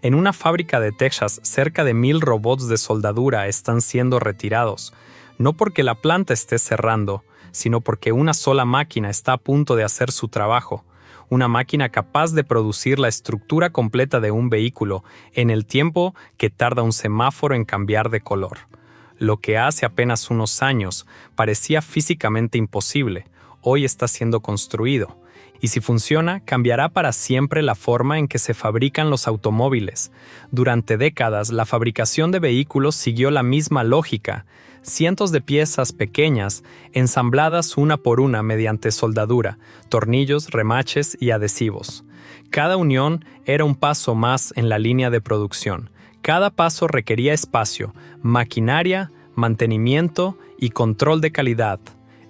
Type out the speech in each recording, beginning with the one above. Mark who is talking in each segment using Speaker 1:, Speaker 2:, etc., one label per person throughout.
Speaker 1: En una fábrica de Texas, cerca de 1,000 robots de soldadura están siendo retirados, no porque la planta esté cerrando, sino porque una sola máquina está a punto de hacer su trabajo, una máquina capaz de producir la estructura completa de un vehículo en el tiempo que tarda un semáforo en cambiar de color. Lo que hace apenas unos años parecía físicamente imposible, hoy está siendo construido. Y si funciona, cambiará para siempre la forma en que se fabrican los automóviles. Durante décadas, la fabricación de vehículos siguió la misma lógica: cientos de piezas pequeñas, ensambladas una por una mediante soldadura, tornillos, remaches y adhesivos. Cada unión era un paso más en la línea de producción. Cada paso requería espacio, maquinaria, mantenimiento y control de calidad.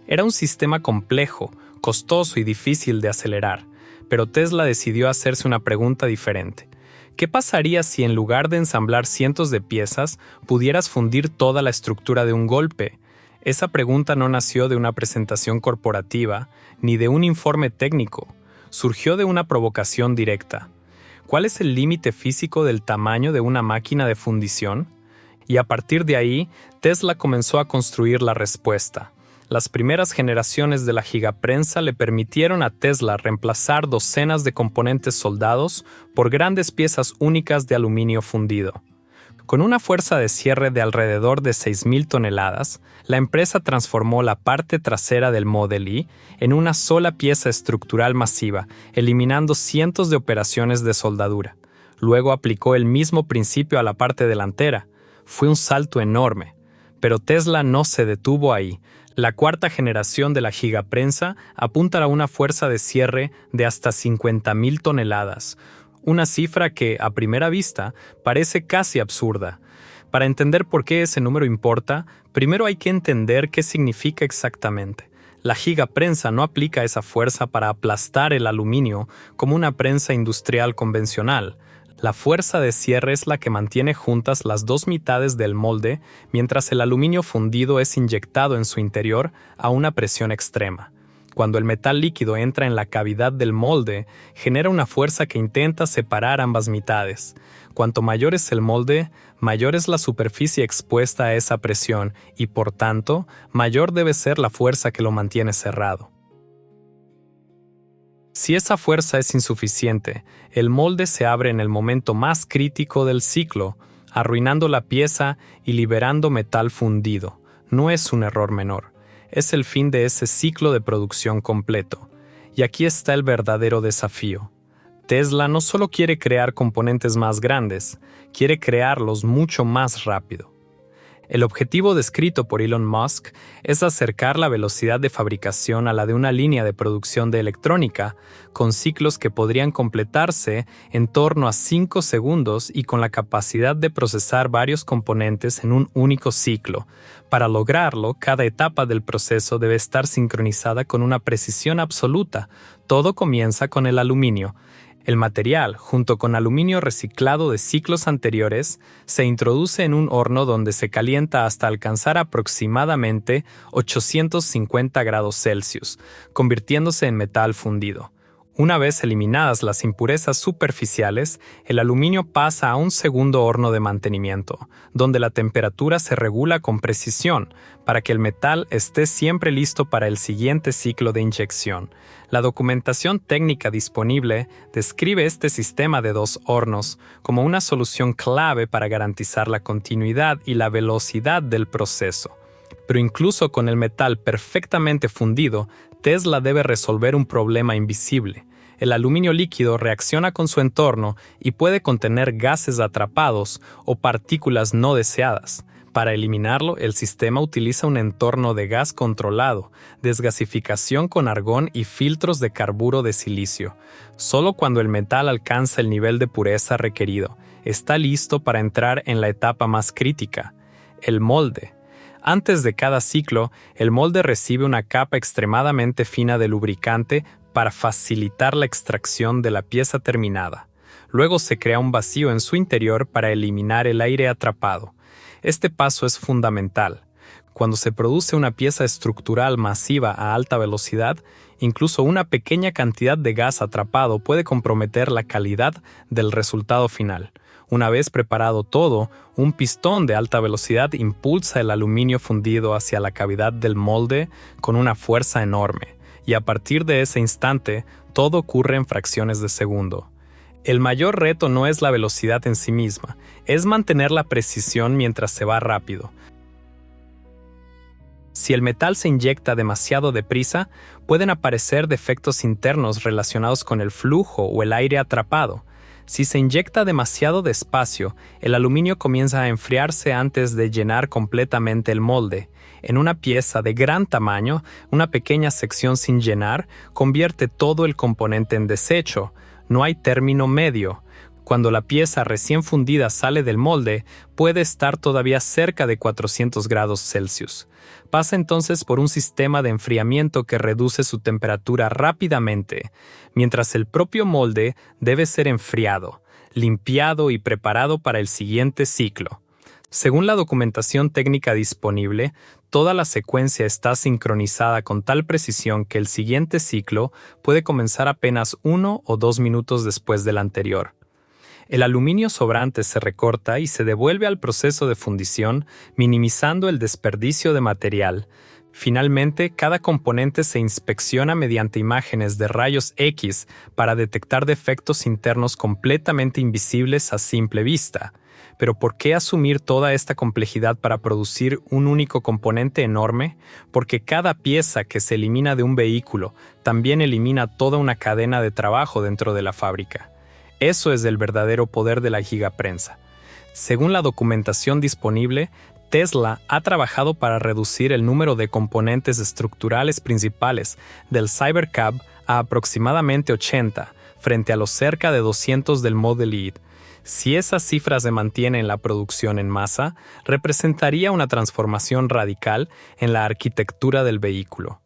Speaker 1: Era un sistema complejo, costoso y difícil de acelerar, pero Tesla decidió hacerse una pregunta diferente. ¿Qué pasaría si en lugar de ensamblar cientos de piezas, pudieras fundir toda la estructura de un golpe? Esa pregunta no nació de una presentación corporativa, ni de un informe técnico. Surgió de una provocación directa. ¿Cuál es el límite físico del tamaño de una máquina de fundición? Y a partir de ahí, Tesla comenzó a construir la respuesta. Las primeras generaciones de la gigaprensa le permitieron a Tesla reemplazar docenas de componentes soldados por grandes piezas únicas de aluminio fundido. Con una fuerza de cierre de alrededor de 6,000 toneladas, la empresa transformó la parte trasera del Model E en una sola pieza estructural masiva, eliminando cientos de operaciones de soldadura. Luego aplicó el mismo principio a la parte delantera. Fue un salto enorme. Pero Tesla no se detuvo ahí. La cuarta generación de la gigaprensa apunta a una fuerza de cierre de hasta 50,000 toneladas, una cifra que, a primera vista, parece casi absurda. Para entender por qué ese número importa, primero hay que entender qué significa exactamente. La gigaprensa no aplica esa fuerza para aplastar el aluminio como una prensa industrial convencional. La fuerza de cierre es la que mantiene juntas las dos mitades del molde mientras el aluminio fundido es inyectado en su interior a una presión extrema. Cuando el metal líquido entra en la cavidad del molde, genera una fuerza que intenta separar ambas mitades. Cuanto mayor es el molde, mayor es la superficie expuesta a esa presión y, por tanto, mayor debe ser la fuerza que lo mantiene cerrado. Si esa fuerza es insuficiente, el molde se abre en el momento más crítico del ciclo, arruinando la pieza y liberando metal fundido. No es un error menor, es el fin de ese ciclo de producción completo. Y aquí está el verdadero desafío. Tesla no solo quiere crear componentes más grandes, quiere crearlos mucho más rápido. El objetivo descrito por Elon Musk es acercar la velocidad de fabricación a la de una línea de producción de electrónica, con ciclos que podrían completarse en torno a 5 segundos y con la capacidad de procesar varios componentes en un único ciclo. Para lograrlo, cada etapa del proceso debe estar sincronizada con una precisión absoluta. Todo comienza con el aluminio. El material, junto con aluminio reciclado de ciclos anteriores, se introduce en un horno donde se calienta hasta alcanzar aproximadamente 850 grados Celsius, convirtiéndose en metal fundido. Una vez eliminadas las impurezas superficiales, el aluminio pasa a un segundo horno de mantenimiento, donde la temperatura se regula con precisión para que el metal esté siempre listo para el siguiente ciclo de inyección. La documentación técnica disponible describe este sistema de 2 hornos como una solución clave para garantizar la continuidad y la velocidad del proceso. Pero incluso con el metal perfectamente fundido, Tesla debe resolver un problema invisible. El aluminio líquido reacciona con su entorno y puede contener gases atrapados o partículas no deseadas. Para eliminarlo, el sistema utiliza un entorno de gas controlado, desgasificación con argón y filtros de carburo de silicio. Solo cuando el metal alcanza el nivel de pureza requerido, está listo para entrar en la etapa más crítica, el molde. Antes de cada ciclo, el molde recibe una capa extremadamente fina de lubricante para facilitar la extracción de la pieza terminada. Luego se crea un vacío en su interior para eliminar el aire atrapado. Este paso es fundamental. Cuando se produce una pieza estructural masiva a alta velocidad, incluso una pequeña cantidad de gas atrapado puede comprometer la calidad del resultado final. Una vez preparado todo, un pistón de alta velocidad impulsa el aluminio fundido hacia la cavidad del molde con una fuerza enorme, y a partir de ese instante, todo ocurre en fracciones de segundo. El mayor reto no es la velocidad en sí misma, es mantener la precisión mientras se va rápido. Si el metal se inyecta demasiado deprisa, pueden aparecer defectos internos relacionados con el flujo o el aire atrapado. Si se inyecta demasiado despacio, el aluminio comienza a enfriarse antes de llenar completamente el molde. En una pieza de gran tamaño, una pequeña sección sin llenar convierte todo el componente en desecho. No hay término medio. Cuando la pieza recién fundida sale del molde, puede estar todavía cerca de 400 grados Celsius. Pasa entonces por un sistema de enfriamiento que reduce su temperatura rápidamente, mientras el propio molde debe ser enfriado, limpiado y preparado para el siguiente ciclo. Según la documentación técnica disponible, toda la secuencia está sincronizada con tal precisión que el siguiente ciclo puede comenzar apenas 1 o 2 minutos después del anterior. El aluminio sobrante se recorta y se devuelve al proceso de fundición, minimizando el desperdicio de material. Finalmente, cada componente se inspecciona mediante imágenes de rayos X para detectar defectos internos completamente invisibles a simple vista. Pero ¿por qué asumir toda esta complejidad para producir un único componente enorme? Porque cada pieza que se elimina de un vehículo también elimina toda una cadena de trabajo dentro de la fábrica. Eso es el verdadero poder de la gigaprensa. Según la documentación disponible, Tesla ha trabajado para reducir el número de componentes estructurales principales del Cybercab a aproximadamente 80, frente a los cerca de 200 del Model E. Si esas cifras se mantienen en la producción en masa, representaría una transformación radical en la arquitectura del vehículo.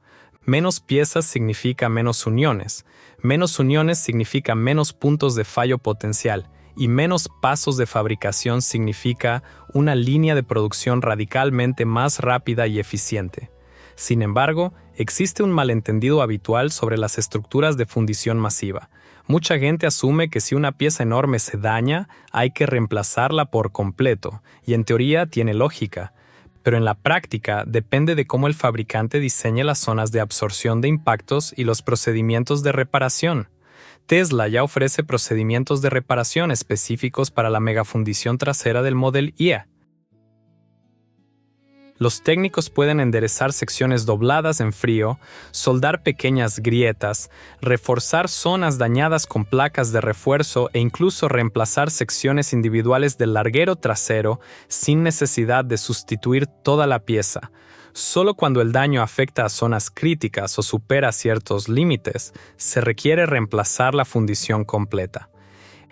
Speaker 1: Menos piezas significa menos uniones. Menos uniones significa menos puntos de fallo potencial y menos pasos de fabricación significa una línea de producción radicalmente más rápida y eficiente. Sin embargo, existe un malentendido habitual sobre las estructuras de fundición masiva. Mucha gente asume que si una pieza enorme se daña, hay que reemplazarla por completo, y en teoría tiene lógica. Pero en la práctica depende de cómo el fabricante diseñe las zonas de absorción de impactos y los procedimientos de reparación. Tesla ya ofrece procedimientos de reparación específicos para la megafundición trasera del Model Y. Los técnicos pueden enderezar secciones dobladas en frío, soldar pequeñas grietas, reforzar zonas dañadas con placas de refuerzo e incluso reemplazar secciones individuales del larguero trasero sin necesidad de sustituir toda la pieza. Solo cuando el daño afecta a zonas críticas o supera ciertos límites, se requiere reemplazar la fundición completa.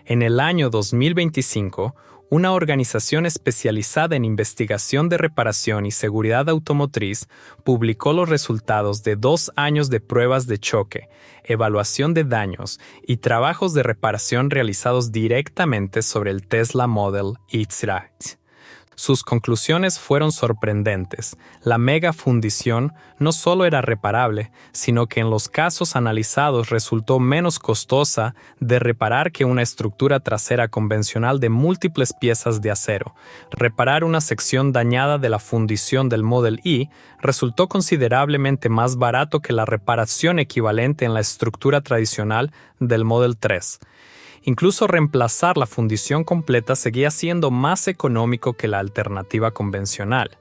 Speaker 1: En el año 2025, una organización especializada en investigación de reparación y seguridad automotriz publicó los resultados de 2 años de pruebas de choque, evaluación de daños y trabajos de reparación realizados directamente sobre el Tesla Model Y. Sus conclusiones fueron sorprendentes. La megafundición no solo era reparable, sino que en los casos analizados resultó menos costosa de reparar que una estructura trasera convencional de múltiples piezas de acero. Reparar una sección dañada de la fundición del Model Y resultó considerablemente más barato que la reparación equivalente en la estructura tradicional del Model 3. Incluso reemplazar la fundición completa seguía siendo más económico que la alternativa convencional.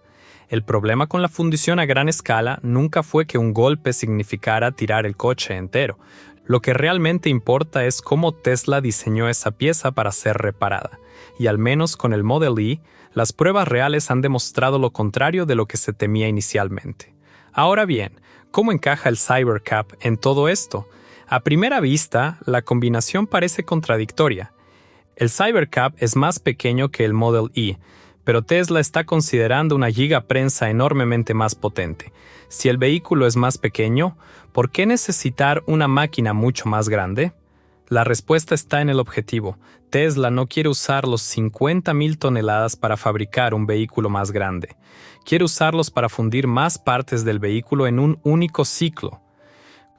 Speaker 1: El problema con la fundición a gran escala nunca fue que un golpe significara tirar el coche entero. Lo que realmente importa es cómo Tesla diseñó esa pieza para ser reparada. Y al menos con el Model Y, las pruebas reales han demostrado lo contrario de lo que se temía inicialmente. Ahora bien, ¿cómo encaja el Cybercab en todo esto? A primera vista, la combinación parece contradictoria. El Cybercab es más pequeño que el Model Y, pero Tesla está considerando una gigaprensa enormemente más potente. Si el vehículo es más pequeño, ¿por qué necesitar una máquina mucho más grande? La respuesta está en el objetivo. Tesla no quiere usar los 50.000 toneladas para fabricar un vehículo más grande. Quiere usarlos para fundir más partes del vehículo en un único ciclo.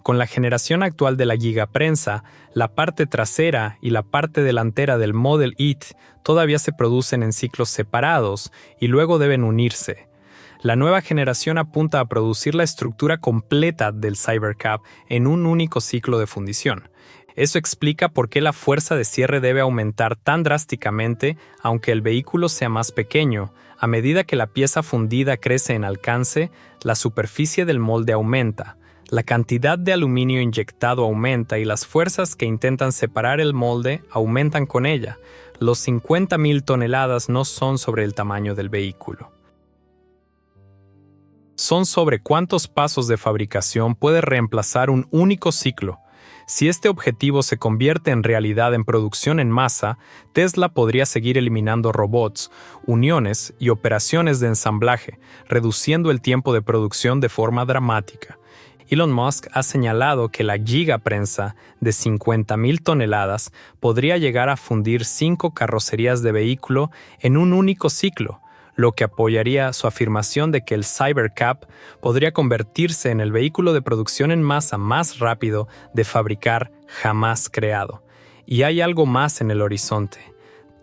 Speaker 1: Con la generación actual de la gigaprensa, la parte trasera y la parte delantera del Model It todavía se producen en ciclos separados y luego deben unirse. La nueva generación apunta a producir la estructura completa del Cybercab en un único ciclo de fundición. Eso explica por qué la fuerza de cierre debe aumentar tan drásticamente, aunque el vehículo sea más pequeño. A medida que la pieza fundida crece en alcance, la superficie del molde aumenta. La cantidad de aluminio inyectado aumenta y las fuerzas que intentan separar el molde aumentan con ella. Los 50.000 toneladas no son sobre el tamaño del vehículo. Son sobre cuántos pasos de fabricación puede reemplazar un único ciclo. Si este objetivo se convierte en realidad en producción en masa, Tesla podría seguir eliminando robots, uniones y operaciones de ensamblaje, reduciendo el tiempo de producción de forma dramática. Elon Musk ha señalado que la gigaprensa de 50.000 toneladas podría llegar a fundir 5 carrocerías de vehículo en un único ciclo, lo que apoyaría su afirmación de que el Cybercab podría convertirse en el vehículo de producción en masa más rápido de fabricar jamás creado. Y hay algo más en el horizonte.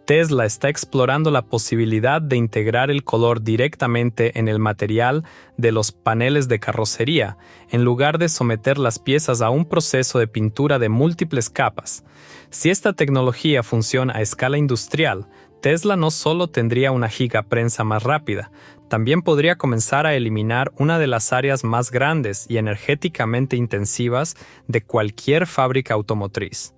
Speaker 1: Tesla está explorando la posibilidad de integrar el color directamente en el material de los paneles de carrocería, en lugar de someter las piezas a un proceso de pintura de múltiples capas. Si esta tecnología funciona a escala industrial, Tesla no solo tendría una gigaprensa más rápida, también podría comenzar a eliminar una de las áreas más grandes y energéticamente intensivas de cualquier fábrica automotriz: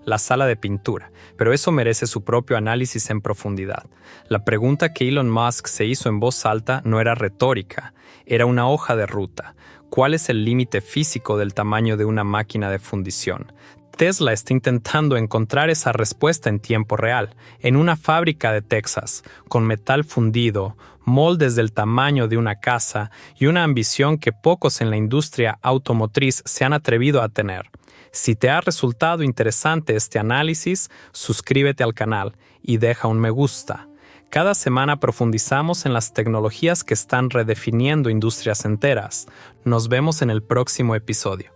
Speaker 1: la sala de pintura, pero eso merece su propio análisis en profundidad. La pregunta que Elon Musk se hizo en voz alta no era retórica, era una hoja de ruta. ¿Cuál es el límite físico del tamaño de una máquina de fundición? Tesla está intentando encontrar esa respuesta en tiempo real, en una fábrica de Texas, con metal fundido, moldes del tamaño de una casa y una ambición que pocos en la industria automotriz se han atrevido a tener. Si te ha resultado interesante este análisis, suscríbete al canal y deja un me gusta. Cada semana profundizamos en las tecnologías que están redefiniendo industrias enteras. Nos vemos en el próximo episodio.